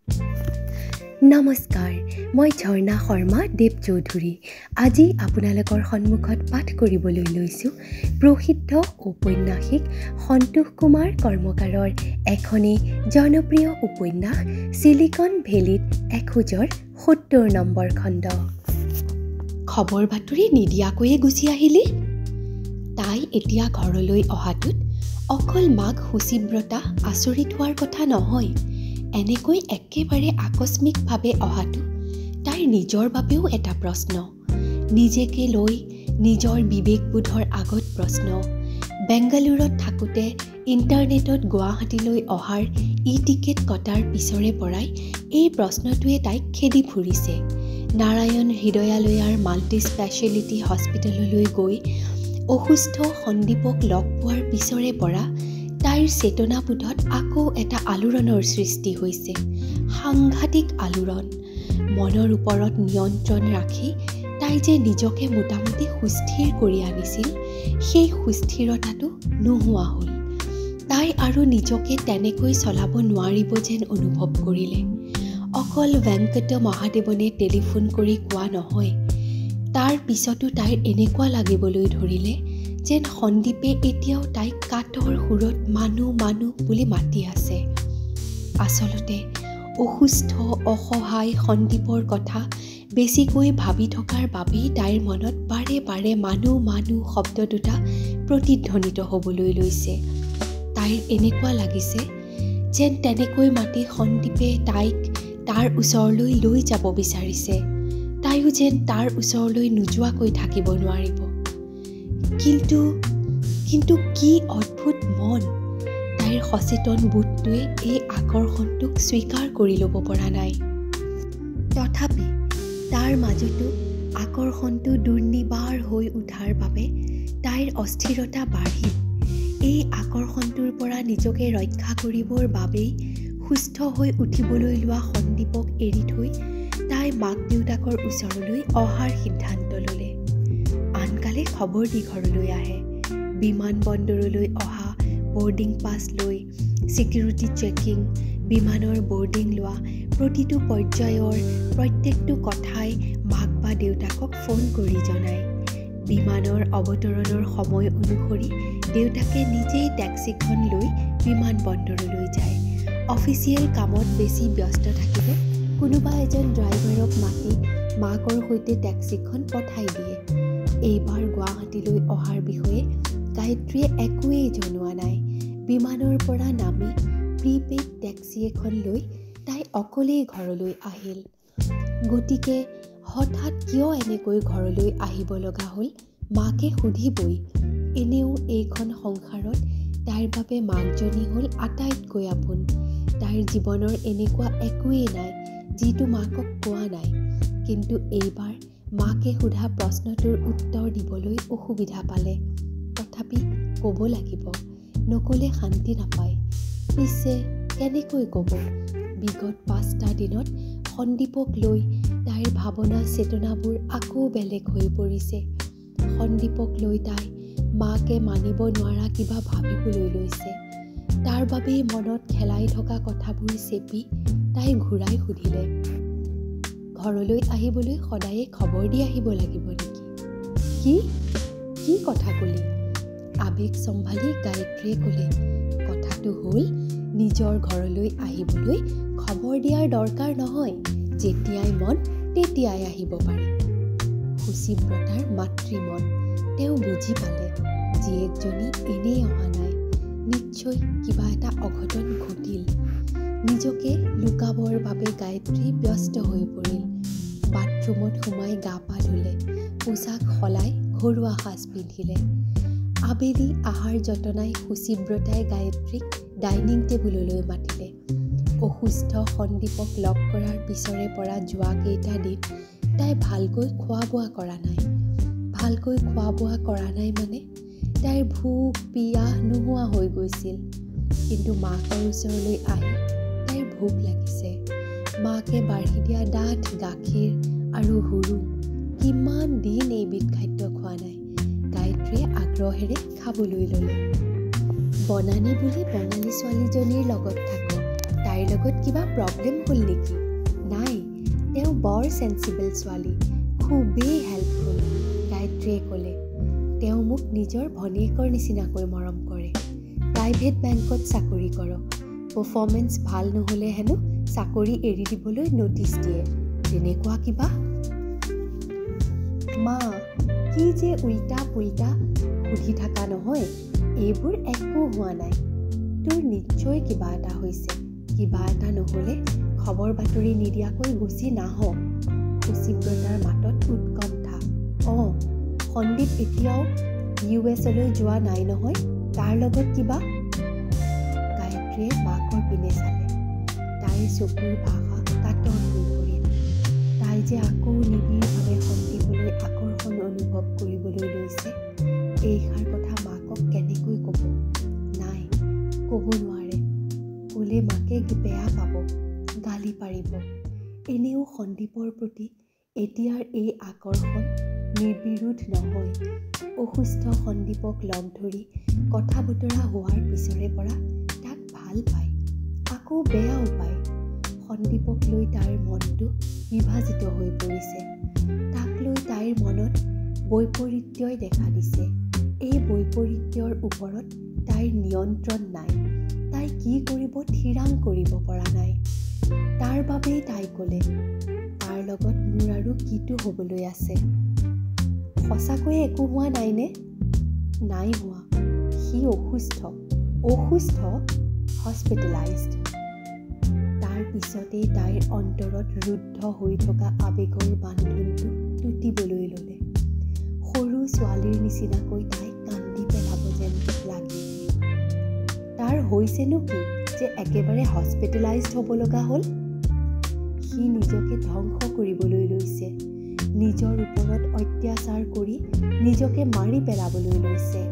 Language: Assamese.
নমস্কাৰ, মই ঝৰ্ণা শৰ্মা দেৱ চৌধুৰী। আজি আপোনালোকৰ সন্মুখত পাঠ কৰিবলৈ লৈছোঁ প্ৰসিদ্ধ ঔপন্যাসিক সন্তোষ কুমাৰ কৰ্মকাৰৰ এখনি জনপ্ৰিয় উপন্যাস চিলিকন ভেলীত এখোজৰ ৭০ নম্বৰ খণ্ড। খবৰ বাতৰি নিদিয়াকৈয়ে গুচি আহিলি? তাই এতিয়া ঘৰলৈ অহাটোত অকল মাক শুচিব্ৰতা আচৰিত হোৱাৰ কথা নহয়, এনেকৈ একেবাৰে আকস্মিকভাৱে অহাটো তাইৰ নিজৰ বাবেও এটা প্ৰশ্ন। নিজকে লৈ নিজৰ বিবেকবোধৰ আগত প্ৰশ্ন। বেংগালুৰুত থাকোঁতে ইণ্টাৰনেটত গুৱাহাটীলৈ অহাৰ টিকেট কটাৰ পিছৰে পৰাই এই প্ৰশ্নটোৱে তাইক খেদি ফুৰিছে। নাৰায়ণ হৃদয়ালয়াৰ মাল্টি স্পেচিয়েলিটি হস্পিটেললৈ গৈ অসুস্থ সন্দীপক লগ পোৱাৰ পিছৰে পৰা তাইৰ চেতনাবোধত আকৌ এটা আলোড়নৰ সৃষ্টি হৈছে। সাংঘাতিক আলোড়ন। মনৰ ওপৰত নিয়ন্ত্ৰণ ৰাখি তাই যে নিজকে মোটামুটি সুস্থিৰ কৰি আনিছিল, সেই সুস্থিৰতাটো নোহোৱা হ'ল। তাই আৰু নিজকে তেনেকৈ চলাব নোৱাৰিব যেন অনুভৱ কৰিলে। অকল ভেংকট মহাদেৱনে টেলিফোন কৰি কোৱা নহয়, তাৰ পিছতো তাইৰ এনেকুৱা লাগিবলৈ ধৰিলে যেন সন্দীপে এতিয়াও তাইক কাতৰ সুৰত মানুহ মানুহ বুলি মাতি আছে। আচলতে অসুস্থ অসহায় সন্দীপৰ কথা বেছিকৈ ভাবি থকাৰ বাবেই তাইৰ মনত বাৰে বাৰে মানুহ মানুহ শব্দ দুটা প্ৰতিধ্বনিত হ'বলৈ লৈছে। তাইৰ এনেকুৱা লাগিছে যেন তেনেকৈ মাতি সন্দীপে তাইক তাৰ ওচৰলৈ লৈ যাব বিচাৰিছে। তাইও যেন তাৰ ওচৰলৈ নোযোৱাকৈ থাকিব নোৱাৰিব। কিন্তু কি অদ্ভুত মন! তাইৰ সচেতন বোধটোৱে এই আকৰ্ষণটোক স্বীকাৰ কৰি ল'ব পৰা নাই। তথাপি তাৰ মাজতো আকৰ্ষণটো দুৰ্নিবাৰ হৈ উঠাৰ বাবে তাইৰ অস্থিৰতা বাঢ়িল। এই আকৰ্ষণটোৰ পৰা নিজকে ৰক্ষা কৰিবৰ বাবেই সুস্থ হৈ উঠিবলৈ লোৱা সন্দীপক এৰি থৈ তাই মাক দেউতাকৰ ওচৰলৈ অহাৰ সিদ্ধান্ত ল'লে। আনকালে খবৰ দি ঘৰলৈ আহে। বিমানবন্দৰলৈ অহা, বৰ্ডিং পাছ লৈ ছিকিউৰিটি চেকিং, বিমানৰ বৰ্ডিং লোৱা প্ৰতিটো পৰ্যায়ৰ প্ৰত্যেকটো কথাই মাক বা দেউতাকক ফোন কৰি জনায়। বিমানৰ অৱতৰণৰ সময় অনুসৰি দেউতাকে নিজেই টেক্সিখন লৈ বিমানবন্দৰলৈ যায়। অফিচিয়েল কামত বেছি ব্যস্ত থাকিলে কোনোবা এজন ড্ৰাইভাৰক মাতি মাকৰ সৈতে টেক্সিখন পঠাই দিয়ে। এইবাৰ গুৱাহাটীলৈ অহাৰ বিষয়ে গায়ত্ৰীয়ে একোৱেই জনোৱা নাই। বিমানৰ পৰা নামি প্ৰিপেইড টেক্সি এখন লৈ তাই অকলেই ঘৰলৈ আহিল। গতিকে হঠাৎ কিয় এনেকৈ ঘৰলৈ আহিব লগা হ'ল মাকে সুধিবই। এনেও এইখন সংসাৰত তাইৰ বাবে মাকজনী হ'ল আটাইতকৈ আপোন। তাইৰ জীৱনৰ এনেকুৱা একোৱেই নাই যিটো মাকক কোৱা নাই। কিন্তু এইবাৰ মাকে সোধা প্ৰশ্নটোৰ উত্তৰ দিবলৈ অসুবিধা পালে। তথাপি ক'ব লাগিব, নক'লে শান্তি নাপায়। পিছে কেনেকৈ ক'ব? বিগত 5টা দিনত সন্দীপক লৈ তাইৰ ভাৱনা চেতনাবোৰ আকৌ বেলেগ হৈ পৰিছে। সন্দীপক লৈ তাই মাকে মানিব নোৱাৰা কিবা ভাবিবলৈ লৈছে। তাৰ বাবেই মনত খেলাই থকা কথাবোৰ চেপি তাই ঘূৰাই সুধিলে, ঘৰলৈ আহিবলৈ সদায়ে খবৰ দি আহিব লাগিব নেকি? কি কথা ক'লি? আৱেগ চম্ভালি গায়ত্ৰীয়ে ক'লে, কথাটো হ'ল নিজৰ ঘৰলৈ আহিবলৈ খবৰ দিয়াৰ দৰকাৰ নহয়, যেতিয়াই মন তেতিয়াই আহিব পাৰি। শুচিব্ৰতাৰ মাতৃমন। তেওঁ বুজি পালে জীয়েকজনী এনেই অহা নাই, নিশ্চয় কিবা এটা অঘটন ঘটিল। নিজকে লুকাবৰ বাবে গায়ত্ৰী ব্যস্ত হৈ পৰিল। বাথৰুমত সোমাই গা পা ধুলে, পোছাক সলাই ঘৰুৱা সাজ পিন্ধিলে। আবেলি আহাৰ যতনাই শুচিব্ৰতাই গায়ত্ৰীক ডাইনিং টেবুললৈ মাতিলে। অসুস্থ সন্দীপক লগ কৰাৰ পিছৰে পৰা যোৱা কেইটা দিন তাই ভালকৈ খোৱা বোৱা কৰা নাই। ভালকৈ খোৱা বোৱা কৰা নাই মানে তাইৰ ভোক পিয়াহ নোহোৱা হৈ গৈছিল। কিন্তু মাকৰ ওচৰলৈ আহি তাইৰ ভোক লাগিছে। মাকে বাঢ়ি দিয়া ডাঠ গাখীৰ আৰু হুৰু, কিমান দিন এইবিধ খাদ্য খোৱা নাই। গায়ত্ৰীয়ে আগ্ৰহেৰে খাবলৈ ল'লে। বনানী বুলি বঙালী ছোৱালীজনীৰ লগত থাকোঁ, তাইৰ লগত কিবা প্ৰব্লেম হ'ল নেকি? নাই, তেওঁ বৰ চেন্সিবল ছোৱালী, খুবেই হেল্পফুল, গায়ত্ৰীয়ে ক'লে। তেওঁ মোক নিজৰ ভনীয়েকৰ নিচিনাকৈ মৰম কৰে। প্ৰাইভেট বেংকত চাকৰি কৰক, পাৰফৰ্মেঞ্চ ভাল নহ'লে হেনো চাকৰি এৰি দিবলৈ ন'টিচ দিয়ে, তেনেকুৱা কিবা। মা, কি যে উল্টা পুল্টা সুধি থকা নহয়, এইবোৰ একো হোৱা নাই। তোৰ নিশ্চয় কিবা এটা হৈছে, কিবা এটা নহ'লে খবৰ বাতৰি নিদিয়াকৈ গুচি নাহ। সুচিব্ৰতাৰ মাতত উৎকণ্ঠা। সন্দীপ এতিয়াও US-লৈ যোৱা নাই নহয়, তাৰ লগত কিবা? গায়ত্ৰীয়ে মাকৰ পিনে চালে। তাইৰ চকুৰ ভাষা কাটন হৈ পৰিল। তাই যে আকৌ নিবিড়ভাৱে সন্দীপলৈ আকৰ্ষণ অনুভৱ কৰিবলৈ লৈছে, এইষাৰ কথা মাকক কেনেকৈ ক'ব? নাই, ক'ব নোৱাৰে। ক'লে মাকে বেয়া পাব, গালি পাৰিব। এনেও সন্দীপৰ প্ৰতি এতিয়াৰ এই আকৰ্ষণ নিৰ্বিৰোধ নহয়। অসুস্থ সন্দীপক লগ ধৰি কথা বতৰা হোৱাৰ পিছৰে পৰা তাক ভাল পায়, আকৌ বেয়াও পায়। সন্দীপক লৈ তাইৰ মনটো বিভাজিত হৈ পৰিছে। তাক লৈ তাইৰ মনত বৈপৰীত্যই দেখা দিছে। এই বৈপৰীত্যৰ ওপৰত তাইৰ নিয়ন্ত্ৰণ নাই। তাই কি কৰিব থিৰাং কৰিব পৰা নাই। তাৰ বাবেই তাই ক'লে, তাৰ লগত মোৰ আৰু কিটো হ'বলৈ আছে? সঁচাকৈয়ে একো হোৱা নাইনে? নাই হোৱা, সি অসুস্থ, হস্পিটেলাইজড। তাৰ পিছতেই তাইৰ অন্তৰত ৰুদ্ধ হৈ থকা আৱেগৰ বান্ধোনটো টুটিবলৈ ল'লে। সৰু ছোৱালীৰ নিচিনাকৈ তাই কান্দি পেলাব যেন লাগিল। তাৰ হৈছেনো কি যে একেবাৰে হস্পিটেলাইজড হ'ব লগা হ'ল? সি নিজকে ধ্বংস কৰিবলৈ লৈছে, নিজৰ ওপৰত অত্যাচাৰ কৰি নিজকে মাৰি পেলাবলৈ লৈছে।